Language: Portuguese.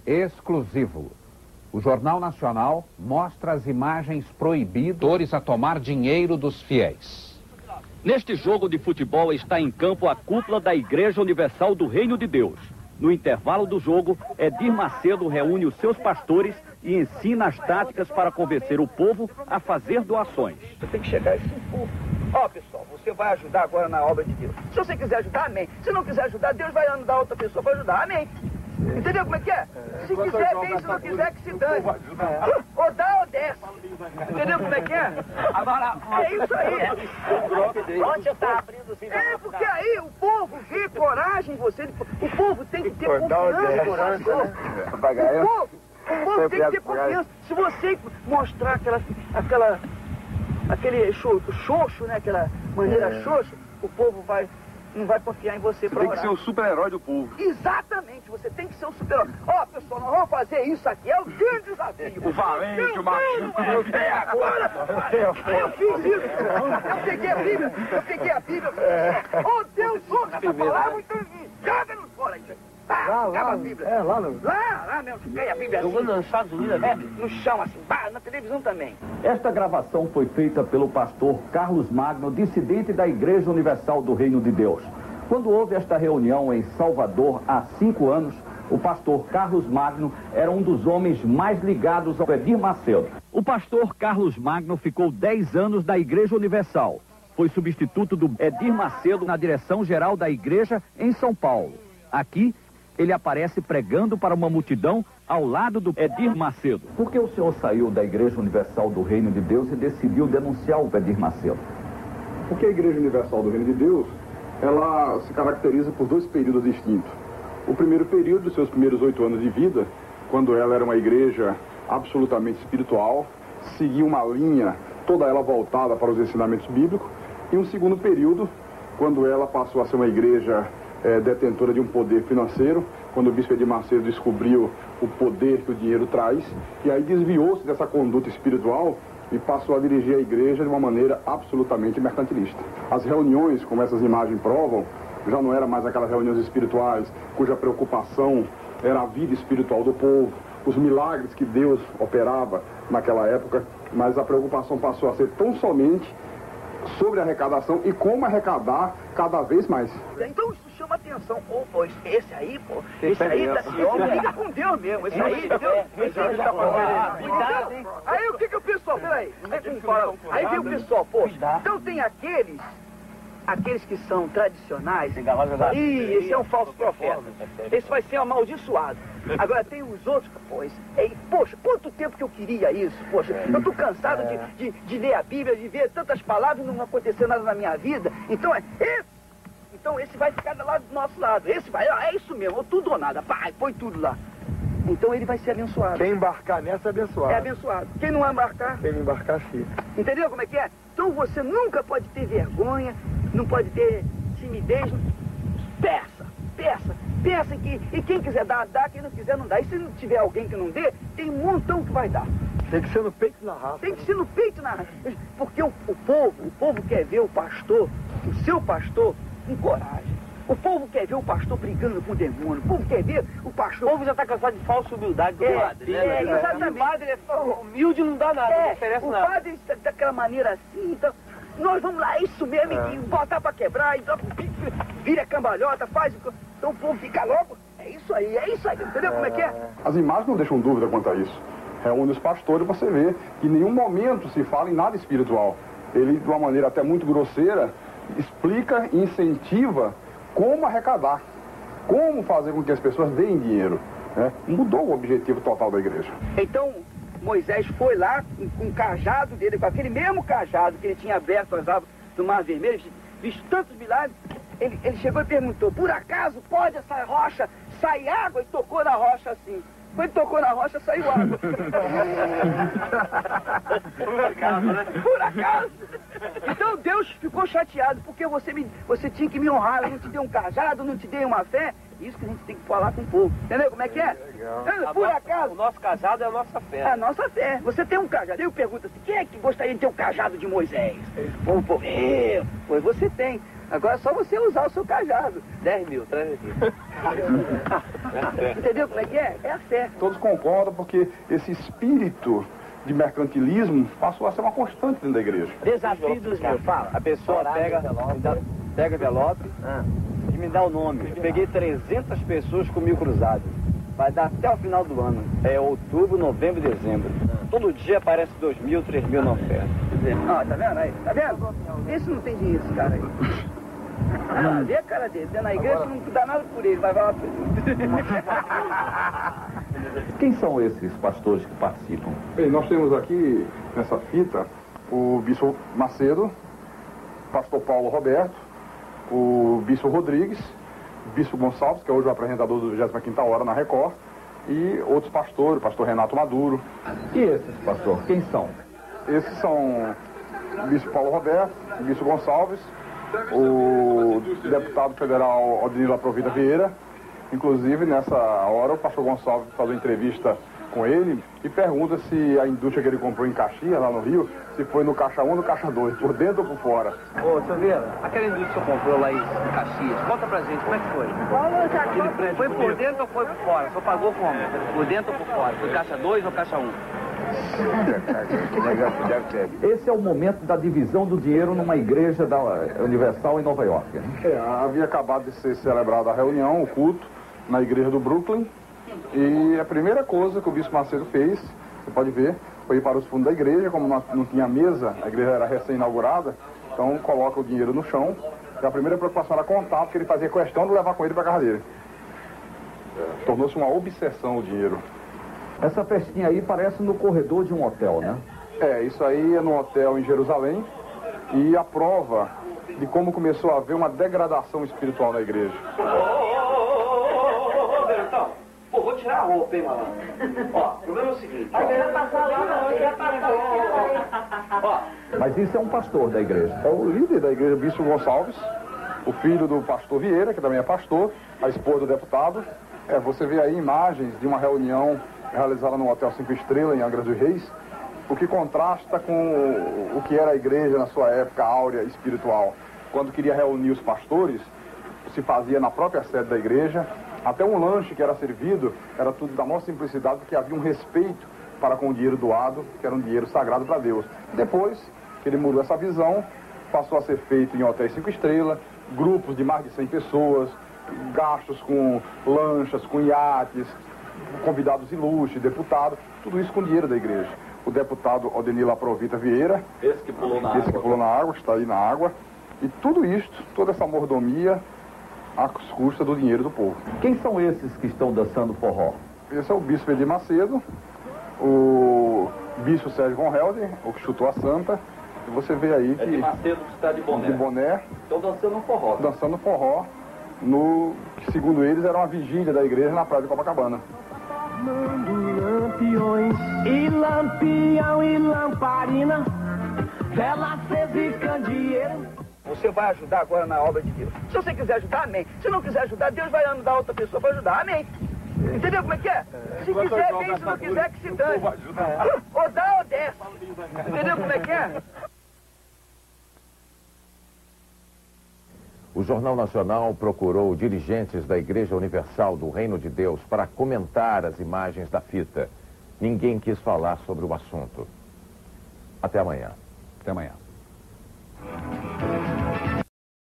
exclusivo. O Jornal Nacional mostra as imagens proibidas a tomar dinheiro dos fiéis. Neste jogo de futebol está em campo a cúpula da Igreja Universal do Reino de Deus. No intervalo do jogo, Edir Macedo reúne os seus pastores e ensina as táticas para convencer o povo a fazer doações. Você tem que chegar a esse povo. Ó, pessoal, você vai ajudar agora na obra de Deus. Se você quiser ajudar, amém. Se não quiser ajudar, Deus vai andar outra pessoa para ajudar, amém. Entendeu como é que é? Se quiser, bem, se não quiser, que se dane. Ou dá ou desce. Entendeu como é que é? Agora, é isso aí. Onde você tá abrindo assim? É, porque aí o povo vê coragem em você. O povo tem que ter confiança em você. O povo tem que ter confiança. Se você mostrar aquele xoxo, né? Aquela maneira xoxa, o povo não vai confiar em você. Você tem que ser o super-herói do povo. Exatamente, você tem que ser o super-herói. Ó, pessoal, nós vamos fazer isso aqui, é o grande desafio. O valente, o machinho. Agora, papai, eu fiz isso. Eu peguei a Bíblia. Oh, Deus, ouça essa palavra, então joga-nos fora aí. Acaba a Bíblia. Lá mesmo, peguei a Bíblia assim. Eu vou nos Estados Unidos, no chão, assim, na televisão também. Esta gravação foi feita pelo pastor Carlos Magno, dissidente da Igreja Universal do Reino de Deus. Quando houve esta reunião em Salvador há 5 anos, o pastor Carlos Magno era um dos homens mais ligados ao Edir Macedo. O pastor Carlos Magno ficou 10 anos da Igreja Universal. Foi substituto do Edir Macedo na direção-geral da igreja em São Paulo. Aqui, ele aparece pregando para uma multidão ao lado do Edir Macedo. Por que o senhor saiu da Igreja Universal do Reino de Deus e decidiu denunciar o Edir Macedo? Porque a Igreja Universal do Reino de Deus, ela se caracteriza por 2 períodos distintos. O primeiro período, dos seus primeiros 8 anos de vida, quando ela era uma igreja absolutamente espiritual, seguia uma linha, toda ela voltada para os ensinamentos bíblicos. E um segundo período, quando ela passou a ser uma igreja detentora de um poder financeiro, quando o bispo Edir Macedo descobriu o poder que o dinheiro traz, e aí desviou-se dessa conduta espiritual e passou a dirigir a igreja de uma maneira absolutamente mercantilista. As reuniões, como essas imagens provam, já não eram mais aquelas reuniões espirituais, cuja preocupação era a vida espiritual do povo, os milagres que Deus operava naquela época, mas a preocupação passou a ser tão somente sobre a arrecadação e como arrecadar cada vez mais. Então isso chama atenção. Pô, esse aí, esse aí liga com Deus mesmo. Esse aí, Deus tá fazendo. Aí o que o pessoal, peraí, aí vem o pessoal, então tem aqueles que são tradicionais, e esse é um falso profeta. Esse vai ser amaldiçoado. Agora tem os outros, poxa, quanto tempo que eu queria isso, poxa, eu tô cansado de ler a Bíblia, de ver tantas palavras e não acontecer nada na minha vida, então esse vai ficar do nosso lado, esse vai, é isso mesmo, tudo ou nada, põe tudo lá. Então ele vai ser abençoado. Quem embarcar nessa é abençoado. É abençoado. Quem não embarcar? Quem não embarcar, fica. Entendeu como é que é? Então você nunca pode ter vergonha, não pode ter timidez. Peça e quem quiser dar, quem não quiser não dá. E se não tiver alguém que não dê, tem um montão que vai dar. Tem que ser no peito e na raça. Tem que ser no peito e na raça. Porque o povo quer ver o pastor, o seu pastor, com coragem. O povo quer ver o pastor brigando com o demônio. O povo quer ver o pastor... O povo já está cansado de falsa humildade do padre, né? Exatamente. O padre é humilde, não dá nada, não oferece nada. O padre daquela maneira assim, então... Nós vamos lá, isso mesmo, e botar pra quebrar, e vira cambalhota, faz... Então o povo fica logo, é isso aí, entendeu como é que é? As imagens não deixam dúvida quanto a isso. Reúne os pastores, você vê que em nenhum momento se fala em nada espiritual. Ele, de uma maneira até muito grosseira, explica e incentiva como arrecadar, como fazer com que as pessoas deem dinheiro. Né? Mudou o objetivo total da igreja. Então, Moisés foi lá com o cajado dele, com aquele mesmo cajado que ele tinha aberto as águas do Mar Vermelho, visto tantos milagres, ele chegou e perguntou, por acaso pode essa rocha sair água? E tocou na rocha assim. Quando tocou na rocha, saiu água. Por acaso, né? Por acaso. Então Deus ficou chateado, porque você tinha que me honrar, eu não te dei um cajado, não te dei uma fé. Isso que a gente tem que falar com o povo. Entendeu como é que é? Por acaso. O nosso cajado é a nossa fé. É a nossa fé. Você tem um cajado. Eu pergunto assim, quem é que gostaria de ter o cajado de Moisés? O povo, pois você tem. Agora é só você usar o seu cajado. 10 mil, traz aqui. Entendeu como é que é? É a fé. Todos concordam porque esse espírito de mercantilismo passou a ser uma constante dentro da igreja. Desafio dos meus, fala. A pessoa pega envelope e me dá o nome. Eu peguei 300 pessoas com 1000 cruzados. Vai dar até o final do ano. É outubro, novembro e dezembro. Todo dia aparece 2.000, 3.000 na oferta. Ó, tá vendo aí? Tá vendo? Esse não tem dinheiro, esse cara aí. Ah, vê a cara dele. Na igreja não dá nada por ele, vai lá. Quem são esses pastores que participam? Bem, nós temos aqui nessa fita o bispo Macedo, pastor Paulo Roberto, o bispo Rodrigues, o bispo Gonçalves, que é hoje o apresentador do 25ª Hora na Record, e outros pastores, o pastor Renato Maduro. E esses, pastor, quem são? Esses são o bispo Paulo Roberto, o bispo Gonçalves, o deputado federal Odinilo Aprovita Vieira. Inclusive, nessa hora, o pastor Gonçalves faz uma entrevista com ele e pergunta se a indústria que ele comprou em Caxias, lá no Rio, se foi no caixa 1 ou no caixa 2, por dentro ou por fora. Ô, Silveira, aquela indústria que você comprou lá em Caxias, conta pra gente, como é que foi? Foi por dentro ou foi por fora? Você pagou como? Por dentro ou por fora? Foi caixa 2 ou caixa 1? Esse é o momento da divisão do dinheiro numa igreja da Universal em Nova York. Havia acabado de ser celebrada a reunião, o culto, na igreja do Brooklyn. E a primeira coisa que o bispo Macedo fez, você pode ver, foi ir para os fundos da igreja. Como não tinha mesa, a igreja era recém-inaugurada, então coloca o dinheiro no chão. E a primeira preocupação era contar, porque ele fazia questão de levar com ele para a casa dele. Tornou-se uma obsessão o dinheiro. Essa festinha aí parece no corredor de um hotel, né? Isso aí é no hotel em Jerusalém. E a prova de como começou a haver uma degradação espiritual na igreja. Pô, vou tirar a roupa, hein, malandro? Ó, o problema é o seguinte, ó. Mas isso é um pastor da igreja. É o líder da igreja, bispo Gonçalves, o filho do pastor Vieira, que também é pastor, a esposa do deputado. Você vê aí imagens de uma reunião realizada no Hotel 5 Estrelas, em Angra dos Reis, o que contrasta com o que era a igreja na sua época áurea espiritual. Quando queria reunir os pastores, se fazia na própria sede da igreja. Até um lanche que era servido era tudo da maior simplicidade, porque havia um respeito para com o dinheiro doado, que era um dinheiro sagrado para Deus. Depois que ele mudou essa visão, passou a ser feito em hotéis 5 estrelas, grupos de mais de 100 pessoas, gastos com lanchas, com iates, convidados ilustres, deputados, tudo isso com dinheiro da igreja. O deputado Odinilo Aprovita Vieira, esse que pulou na água, está aí na água, e tudo isto, toda essa mordomia, às custas do dinheiro do povo. Quem são esses que estão dançando forró? Esse é o bispo Edir Macedo, o bispo Sérgio Von Helden, o que chutou a santa. E você vê aí que... Edir Macedo que está de boné. De boné. Estão dançando forró. Dançando forró, no que segundo eles era uma vigília da igreja na praia de Copacabana. Lampiões e lampião e lamparina, vela acesa e candeeiro. Você vai ajudar agora na obra de Deus. Se você quiser ajudar, amém. Se não quiser ajudar, Deus vai mandar outra pessoa para ajudar, amém. Entendeu como é que é? Se quiser, bem, se não quiser, que se dane. Ou dá ou desce. Entendeu como é que é? O Jornal Nacional procurou dirigentes da Igreja Universal do Reino de Deus para comentar as imagens da fita. Ninguém quis falar sobre o assunto. Até amanhã. Até amanhã.